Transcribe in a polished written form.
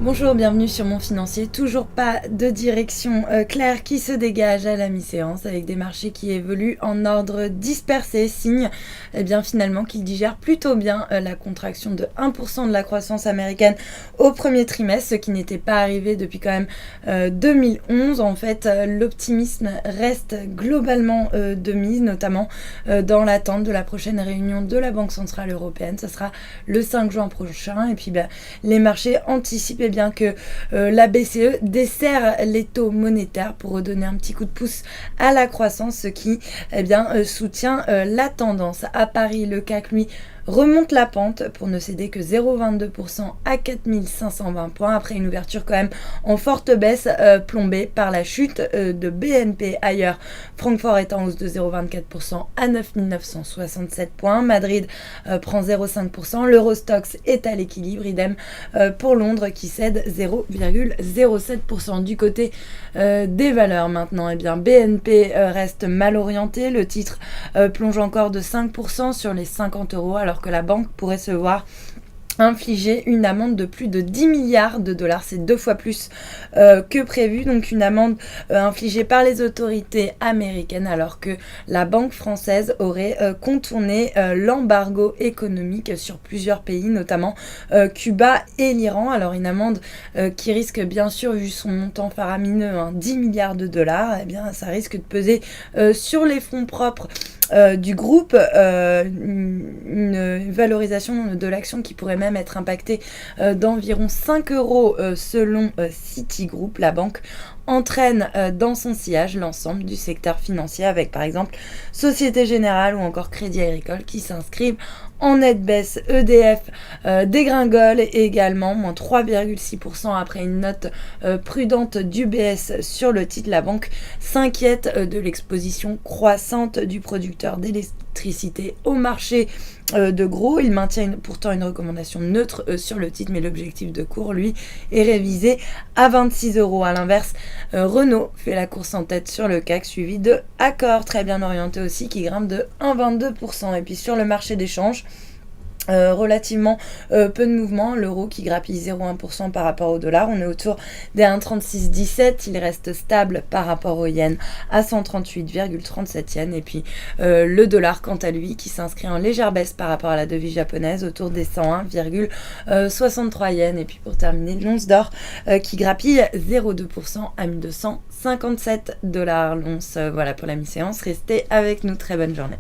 Bonjour, bienvenue sur Mon Financier. Toujours pas de direction claire qui se dégage à la mi-séance avec des marchés qui évoluent en ordre dispersé, signe finalement qu'ils digèrent plutôt bien la contraction de 1% de la croissance américaine au premier trimestre, ce qui n'était pas arrivé depuis quand même 2011. En fait, l'optimisme reste globalement de mise, notamment dans l'attente de la prochaine réunion de la Banque Centrale Européenne. Ce sera le 5 juin prochain et puis les marchés anticipent bien que la BCE desserre les taux monétaires pour redonner un petit coup de pouce à la croissance, ce qui soutient la tendance. À Paris, le CAC, lui, remonte la pente pour ne céder que 0,22% à 4520 points après une ouverture quand même en forte baisse plombée par la chute de BNP. Ailleurs, Francfort est en hausse de 0,24% à 9967 points. Madrid prend 0,5%. L'Eurostoxx est à l'équilibre. Idem pour Londres qui cède 0,07%. Du côté des valeurs maintenant, BNP reste mal orienté. Le titre plonge encore de 5% sur les 50 euros alors que la banque pourrait se voir infliger une amende de plus de 10 milliards de dollars, c'est 2 fois plus que prévu, donc une amende infligée par les autorités américaines alors que la banque française aurait contourné l'embargo économique sur plusieurs pays, notamment Cuba et l'Iran. Alors une amende qui risque bien sûr, vu son montant faramineux, 10 milliards de dollars, ça risque de peser sur les fonds propres du groupe, une valorisation de l'action qui pourrait même être impactée d'environ 5 euros selon Citigroup. La banque entraîne dans son sillage l'ensemble du secteur financier avec par exemple Société Générale ou encore Crédit Agricole qui s'inscrivent en nette baisse. EDF dégringole également, moins 3,6% après une note prudente d'UBS sur le titre. La banque s'inquiète de l'exposition croissante du producteur d'électricité au marché de gros. Il maintient pourtant une recommandation neutre sur le titre, mais l'objectif de cours, lui, est révisé à 26 euros. À l'inverse, Renault fait la course en tête sur le CAC, suivi de Accor, très bien orienté aussi, qui grimpe de 1,22%. Et puis sur le marché des changes, relativement peu de mouvements, l'euro qui grappille 0,1% par rapport au dollar, on est autour des 1,3617, il reste stable par rapport au yen à 138,37 yens, et puis le dollar quant à lui qui s'inscrit en légère baisse par rapport à la devise japonaise autour des 101,63 yens, et puis pour terminer l'once d'or qui grappille 0,2% à 1257 dollars l'once. Voilà pour la mi-séance, restez avec nous, très bonne journée.